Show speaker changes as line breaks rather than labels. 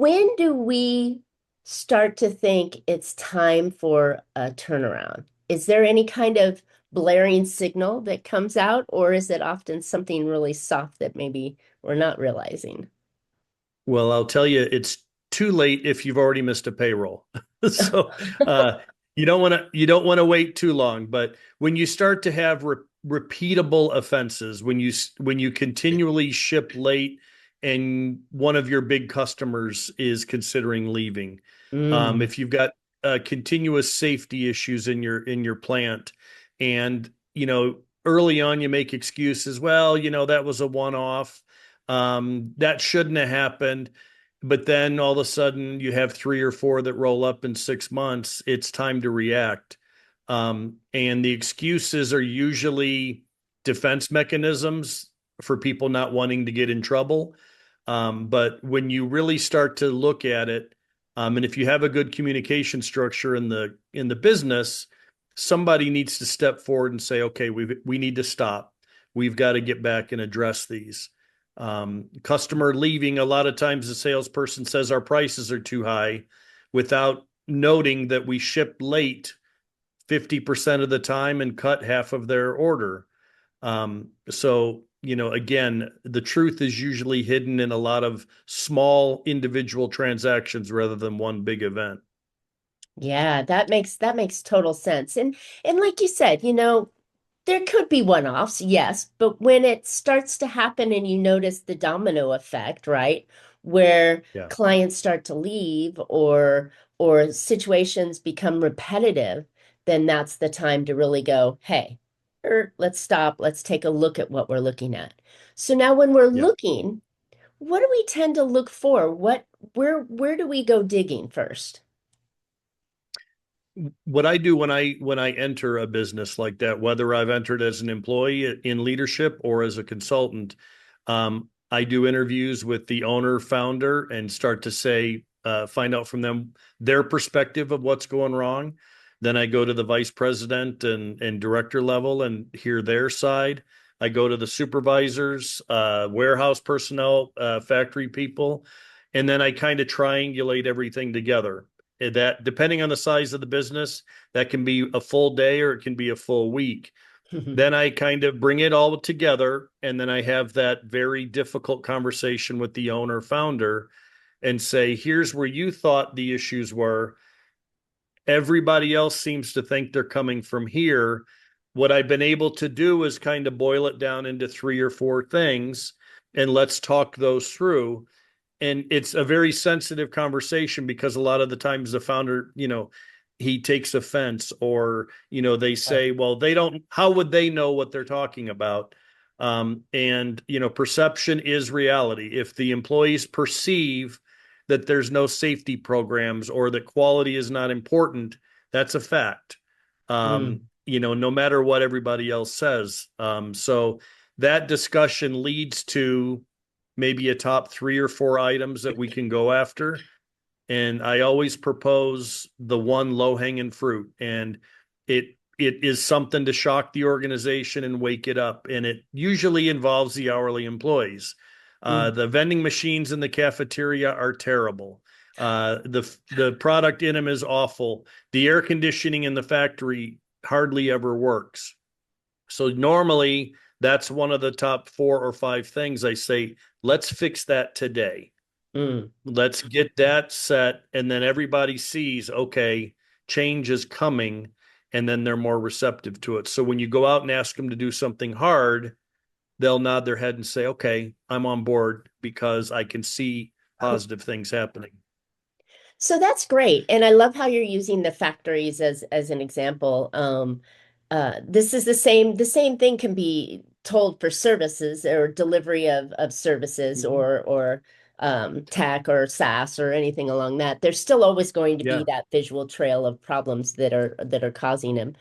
when do we start to think it's time for a turnaround? Is there any kind of blaring signal that comes out, or is it often something really soft that maybe we're not realizing?
Well, I'll tell you, it's too late if you've already missed a payroll. So you don't want to wait too long. But when you start to have repeatable offenses, when you continually ship late, and one of your big customers is considering leaving,
Mm,
if you've got continuous safety issues in your plant, and early on you make excuses. Well, that was a one-off. That shouldn't have happened. But then all of a sudden you have three or four that roll up in 6 months. It's time to react. And the excuses are usually defense mechanisms for people not wanting to get in trouble. But when you really start to look at it, and if you have a good communication structure in the business, somebody needs to step forward and say, okay, we need to stop. We've got to get back and address these. Customer leaving, a lot of times the salesperson says our prices are too high without noting that we ship late 50% of the time and cut half of their order. So, again, the truth is usually hidden in a lot of small individual transactions rather than one big event.
yeah, that makes total sense. And like you said, there could be one-offs, yes, but when it starts to happen and you notice the domino effect, right? Where
Yeah.
clients start to leave or situations become repetitive, then that's the time to really go, hey, let's stop, let's take a look at what we're looking at. So now when we're
Yeah.
looking, what do we tend to look for? Where do we go digging first?
What I do when I enter a business like that, whether I've entered as an employee in leadership or as a consultant, I do interviews with the owner founder and start to find out from them their perspective of what's going wrong. Then I go to the vice president and director level and hear their side. I go to the supervisors, warehouse personnel, factory people, and then I kind of triangulate everything together. That, depending on the size of the business, that can be a full day or it can be a full week. Then I kind of bring it all together, and then I have that very difficult conversation with the owner founder and say, here's where you thought the issues were. Everybody else seems to think they're coming from here. What I've been able to do is kind of boil it down into three or four things, and let's talk those through. And it's a very sensitive conversation because a lot of the times the founder, he takes offense, or they
Right.
say, well, they don't, how would they know what they're talking about? And perception is reality. If the employees perceive that there's no safety programs or that quality is not important, that's a fact.
Mm.
No matter what everybody else says. So that discussion leads to maybe a top three or four items that we can go after. And I always propose the one low hanging fruit, and it is something to shock the organization and wake it up. And it usually involves the hourly employees.
Mm.
The vending machines in the cafeteria are terrible. The product in them is awful. The air conditioning in the factory hardly ever works. So normally that's one of the top four or five things I say, let's fix that today.
Mm.
Let's get that set. And then everybody sees, okay, change is coming. And then they're more receptive to it. So when you go out and ask them to do something hard, they'll nod their head and say, okay, I'm on board because I can see positive things happening.
So that's great. And I love how you're using the factories as an example. This is the same thing can be told for services or delivery of services
Mhm.
or tech or SaaS or anything along that. There's still always going to be
Yeah.
that visual trail of problems that are causing them.